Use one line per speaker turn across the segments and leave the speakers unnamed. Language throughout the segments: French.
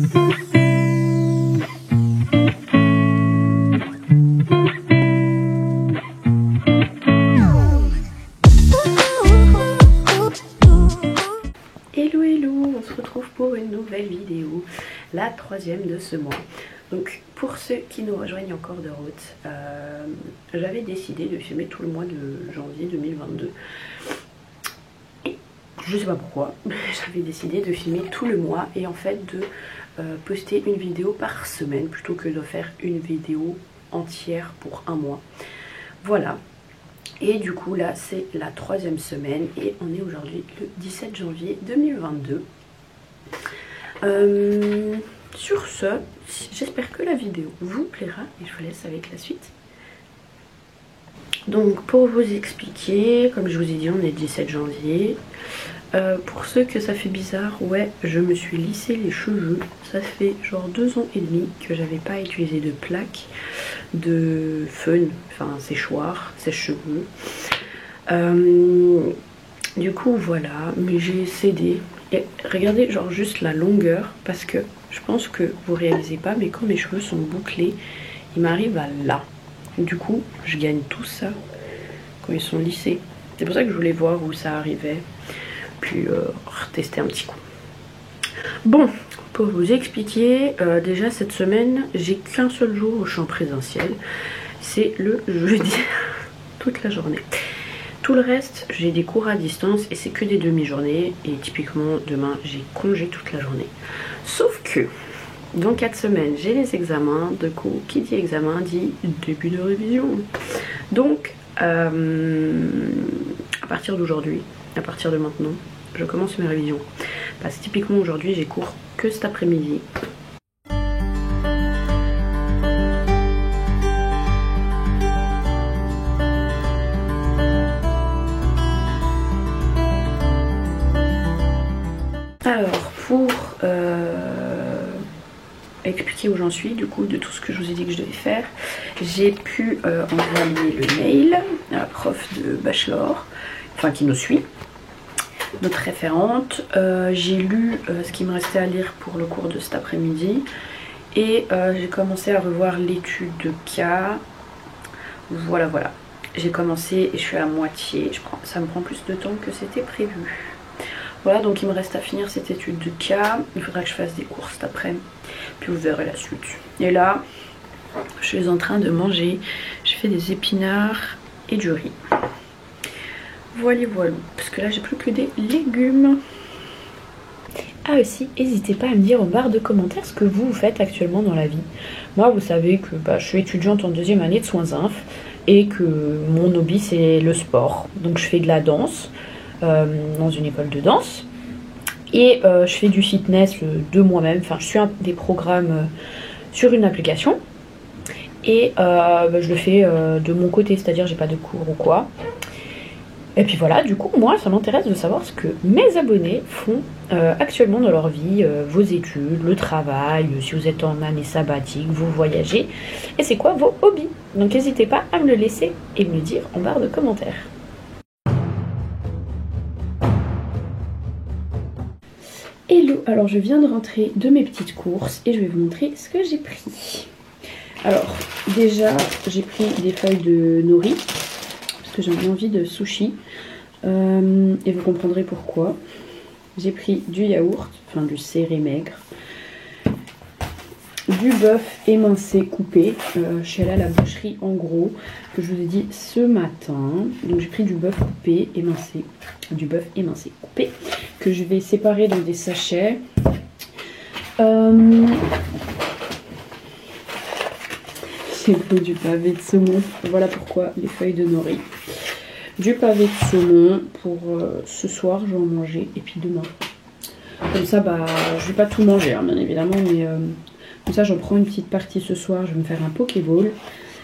On se retrouve pour une nouvelle vidéo, la troisième de ce mois. Donc pour ceux qui nous rejoignent en cours de route, j'avais décidé de filmer tout le mois de janvier 2022. Et je sais pas pourquoi, j'avais décidé de filmer tout le mois et en fait de poster une vidéo par semaine plutôt que de faire une vidéo entière pour un mois. Voilà. Et du coup là c'est la troisième semaine et on est aujourd'hui le 17 janvier 2022. Sur ce, j'espère que la vidéo vous plaira et je vous laisse avec la suite. Donc pour vous expliquer, comme je vous ai dit, on est le 17 janvier. Pour ceux que ça fait bizarre, ouais, je me suis lissé les cheveux. Ça fait genre 2 ans et demi que j'avais pas utilisé de plaque, de fun, enfin séchoir, sèche-cheveux. Du coup voilà, mais j'ai cédé. Et regardez genre juste la longueur, parce que je pense que vous réalisez pas, mais quand mes cheveux sont bouclés, ils m'arrivent à là. Du coup, je gagne tout ça quand ils sont lissés. C'est pour ça que je voulais voir où ça arrivait, puis retester un petit coup. Bon, pour vous expliquer, déjà cette semaine, j'ai qu'un seul jour où je suis en présentiel. C'est le jeudi, toute la journée. Tout le reste, j'ai des cours à distance et c'est que des demi-journées. Et typiquement, demain, j'ai congé toute la journée. Sauf que, dans 4 semaines, j'ai les examens. Du coup, qui dit examen dit début de révision. Donc, à partir d'aujourd'hui, à partir de maintenant, je commence mes révisions. Parce que typiquement, aujourd'hui, j'ai cours que cet après-midi. Alors, pour expliquer où j'en suis, du coup, de tout ce que je vous ai dit que je devais faire, j'ai pu envoyer le mail à la prof de bachelor, enfin qui nous suit, notre référente. J'ai lu ce qu'il me restait à lire pour le cours de cet après-midi et j'ai commencé à revoir l'étude de cas. Voilà, j'ai commencé et je suis à moitié. Ça me prend plus de temps que c'était prévu. Voilà, donc il me reste à finir cette étude de cas. Il faudra que je fasse des courses cet après-midi. Puis vous verrez la suite. Et là, je suis en train de manger. J'ai fait des épinards et du riz. Voilà. Parce que là, j'ai plus que des légumes. Ah aussi, n'hésitez pas à me dire en barre de commentaires ce que vous faites actuellement dans la vie. Moi, vous savez que je suis étudiante en 2e année de soins inf. Et que mon hobby, c'est le sport. Donc je fais de la danse. Dans une école de danse et je fais du fitness de moi-même, enfin je suis des programmes sur une application et je le fais de mon côté, c'est-à-dire j'ai pas de cours ou quoi. Et puis voilà, du coup moi ça m'intéresse de savoir ce que mes abonnés font actuellement dans leur vie, vos études, le travail, si vous êtes en année sabbatique, vous voyagez et c'est quoi vos hobbies. Donc n'hésitez pas à me le laisser et me le dire en barre de commentaires. Hello, alors je viens de rentrer de mes petites courses et je vais vous montrer ce que j'ai pris. Alors déjà j'ai pris des feuilles de nori parce que j'avais envie de sushi et vous comprendrez pourquoi. J'ai pris du yaourt, enfin du serré maigre, du bœuf émincé coupé, je suis allée à la boucherie en gros que je vous ai dit ce matin. Donc j'ai pris du bœuf coupé émincé, coupé que je vais séparer dans des sachets. J'ai pris du pavé de saumon, voilà pourquoi les feuilles de nori. Du pavé de saumon pour ce soir, je vais en manger et puis demain. Comme ça, je vais pas tout manger hein, bien évidemment, mais comme ça j'en prends une petite partie ce soir, je vais me faire un pokéball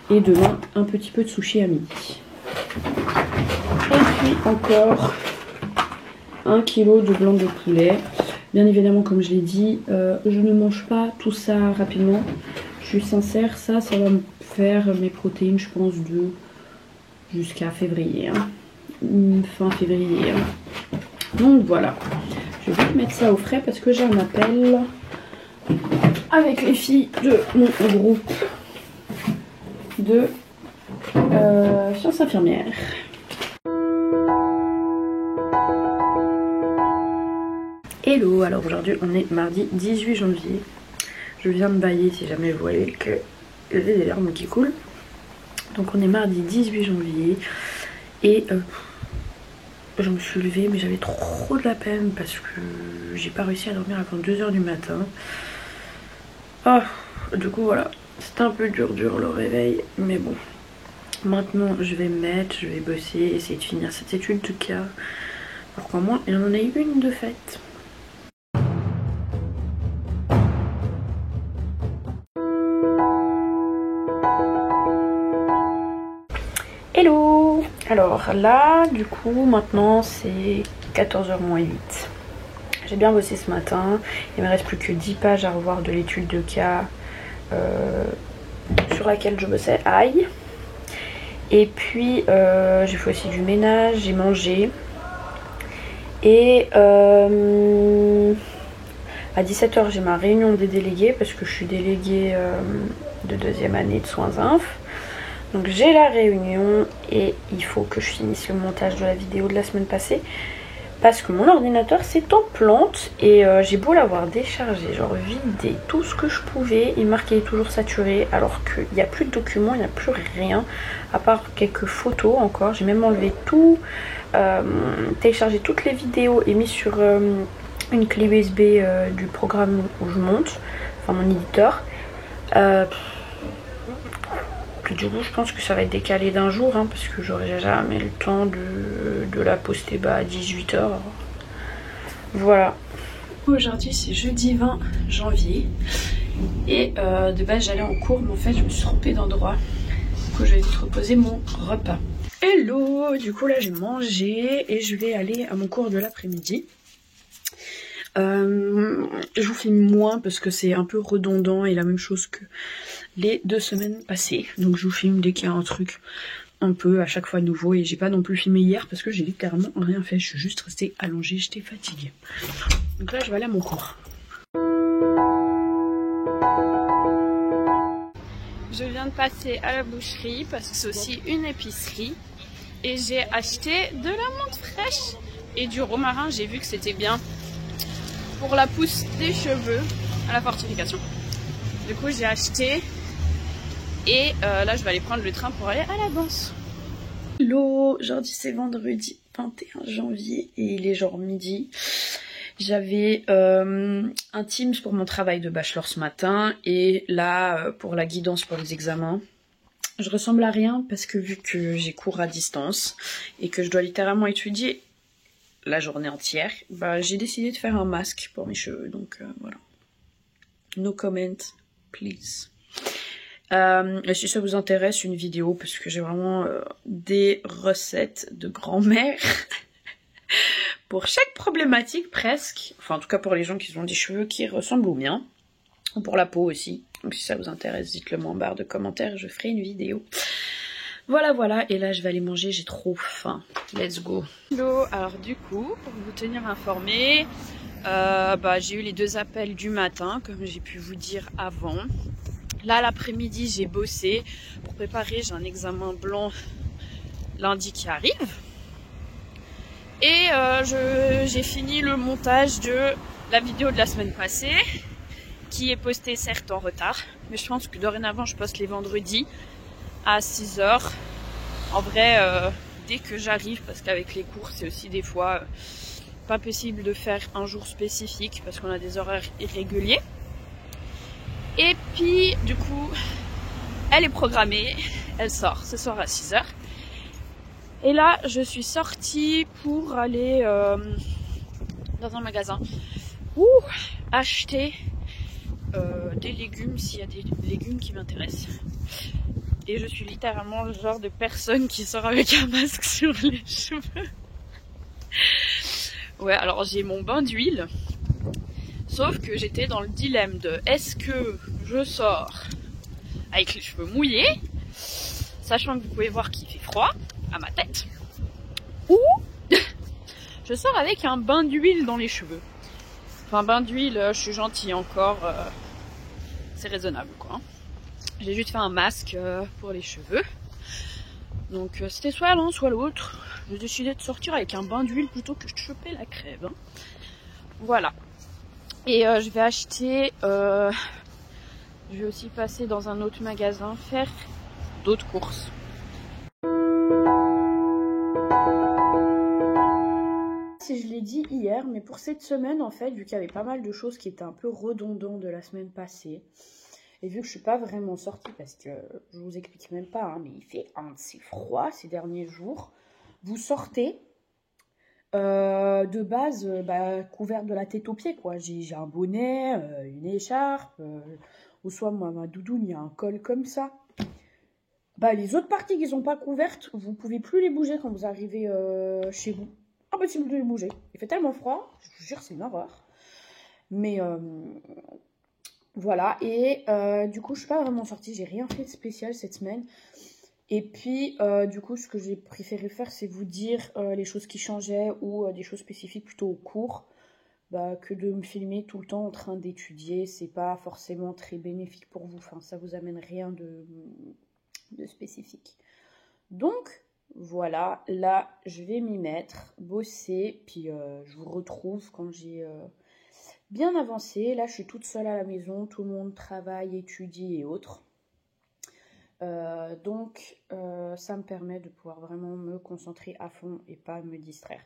et demain un petit peu de sushi à midi. Et puis encore 1 kg de blanc de poulet. Bien évidemment, comme je l'ai dit, je ne mange pas tout ça rapidement. Je suis sincère, ça va me faire mes protéines, je pense, jusqu'à février. Hein. Fin février. Hein. Donc voilà. Je vais mettre ça au frais parce que j'ai un appel avec les filles de mon groupe de sciences infirmières. Hello, alors aujourd'hui on est mardi 18 janvier. Je viens de bailler si jamais vous voyez que j'ai des larmes qui coulent. Donc on est mardi 18 janvier et je me suis levée mais j'avais trop de la peine parce que j'ai pas réussi à dormir avant 2 h du matin. Du coup voilà, c'était un peu dur le réveil, mais bon. Maintenant je vais me mettre, je vais bosser, essayer de finir cette étude de cas. Alors qu'au moins il en a eu une de faite. Hello! Alors là, du coup, maintenant c'est 14 h moins 8. J'ai bien bossé ce matin. Il me reste plus que 10 pages à revoir de l'étude de cas sur laquelle je bossais. Aïe! Et puis j'ai fait aussi du ménage, j'ai mangé. Et à 17 h j'ai ma réunion des délégués parce que je suis déléguée de 2e année de soins inf. Donc j'ai la réunion et il faut que je finisse le montage de la vidéo de la semaine passée parce que mon ordinateur s'est en plante et j'ai beau l'avoir déchargé, genre vidé tout ce que je pouvais, il marquait toujours saturé alors qu'il n'y a plus de documents, il n'y a plus rien à part quelques photos encore. J'ai même enlevé tout, téléchargé toutes les vidéos et mis sur une clé USB du programme où je monte, enfin mon éditeur. Du coup je pense que ça va être décalé d'un jour parce que j'aurai jamais le temps de la poster à 18 h. Voilà. Aujourd'hui c'est jeudi 20 janvier et de base j'allais en cours mais en fait je me suis trompée d'endroit. Du coup je vais vite reposer mon repas. Hello, du coup là j'ai mangé et je vais aller à mon cours de l'après-midi. Je vous filme moins parce que c'est un peu redondant et la même chose que les 2 semaines passées. Donc je vous filme dès qu'il y a un truc un peu à chaque fois nouveau et j'ai pas non plus filmé hier parce que j'ai littéralement rien fait. Je suis juste restée allongée, j'étais fatiguée. Donc là je vais aller à mon cours. Je viens de passer à la boucherie parce que c'est aussi une épicerie et j'ai acheté de la menthe fraîche et du romarin. J'ai vu que c'était bien pour la pousse des cheveux à la fortification. Du coup j'ai acheté et là je vais aller prendre le train pour aller à la danse. Hello, aujourd'hui c'est vendredi 21 janvier et il est genre midi. J'avais un Teams pour mon travail de bachelor ce matin et là pour la guidance pour les examens. Je ressemble à rien parce que vu que j'ai cours à distance et que je dois littéralement étudier la journée entière, j'ai décidé de faire un masque pour mes cheveux, donc voilà. No comment, please. Et si ça vous intéresse, une vidéo, parce que j'ai vraiment des recettes de grand-mère pour chaque problématique presque. Enfin, en tout cas pour les gens qui ont des cheveux qui ressemblent aux miens. Ou pour la peau aussi. Donc si ça vous intéresse, dites-le moi en barre de commentaires, je ferai une vidéo. Voilà, et là je vais aller manger, j'ai trop faim. Let's go. Hello, alors du coup, pour vous tenir informé, j'ai eu les 2 appels du matin, comme j'ai pu vous dire avant. Là, l'après-midi, j'ai bossé pour préparer, j'ai un examen blanc lundi qui arrive. Et j'ai fini le montage de la vidéo de la semaine passée, qui est postée certes en retard, mais je pense que dorénavant, je poste les vendredis à 6 h. En vrai, dès que j'arrive, parce qu'avec les cours, c'est aussi des fois pas possible de faire un jour spécifique parce qu'on a des horaires irréguliers. Et puis, du coup, elle est programmée, elle sort ce soir à 6 h. Et là, je suis sortie pour aller dans un magasin ou acheter des légumes s'il y a des légumes qui m'intéressent. Et je suis littéralement le genre de personne qui sort avec un masque sur les cheveux. Ouais, alors j'ai mon bain d'huile. Sauf que j'étais dans le dilemme de est-ce que je sors avec les cheveux mouillés, sachant que vous pouvez voir qu'il fait froid à ma tête, ou je sors avec un bain d'huile dans les cheveux. Enfin, bain d'huile, je suis gentille encore. c'est raisonnable quoi. J'ai juste fait un masque pour les cheveux. Donc c'était soit l'un soit l'autre. J'ai décidé de sortir avec un bain d'huile plutôt que de choper la crève. Hein. Voilà. Et je vais acheter... je vais aussi passer dans un autre magasin faire d'autres courses. Si je l'ai dit hier, mais pour cette semaine en fait, vu qu'il y avait pas mal de choses qui étaient un peu redondantes de la semaine passée, et vu que je suis pas vraiment sortie, parce que je vous explique même pas, hein, mais il fait assez froid ces derniers jours, vous sortez de base couvert de la tête aux pieds quoi. J'ai un bonnet, une écharpe, ou soit moi ma doudoune il y a un col comme ça. Bah les autres parties qui sont pas couvertes, vous pouvez plus les bouger quand vous arrivez chez vous. Impossible de les bouger. Il fait tellement froid, je vous jure c'est une horreur. Mais voilà, et du coup je suis pas vraiment sortie, j'ai rien fait de spécial cette semaine. Et puis du coup ce que j'ai préféré faire c'est vous dire les choses qui changeaient ou des choses spécifiques plutôt au cours. Que de me filmer tout le temps en train d'étudier, c'est pas forcément très bénéfique pour vous, enfin ça vous amène rien de spécifique. Donc voilà, là je vais m'y mettre, bosser, puis je vous retrouve quand j'ai bien avancé. Là je suis toute seule à la maison, tout le monde travaille, étudie et autres. Donc ça me permet de pouvoir vraiment me concentrer à fond et pas me distraire.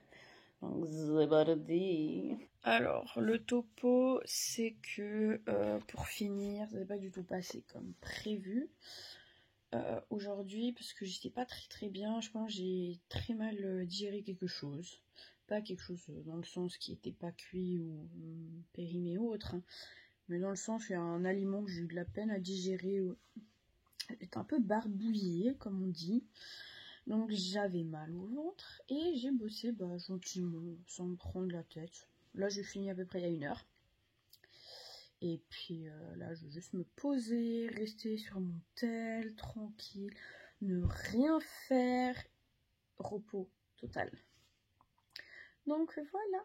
Donc c'est parti. Alors le topo c'est que pour finir, ça n'est pas du tout passé comme prévu. Aujourd'hui, parce que j'étais pas très bien, je pense que j'ai très mal digéré quelque chose. Pas quelque chose dans le sens qui était pas cuit ou périmé ou autre, hein, mais dans le sens il y a un aliment que j'ai eu de la peine à digérer. Elle est un peu barbouillée comme on dit. Donc j'avais mal au ventre et j'ai bossé gentiment, sans me prendre la tête. Là j'ai fini à peu près il y a 1 heure. Et puis là je vais juste me poser, rester sur mon tel, tranquille, ne rien faire, repos total. Donc voilà.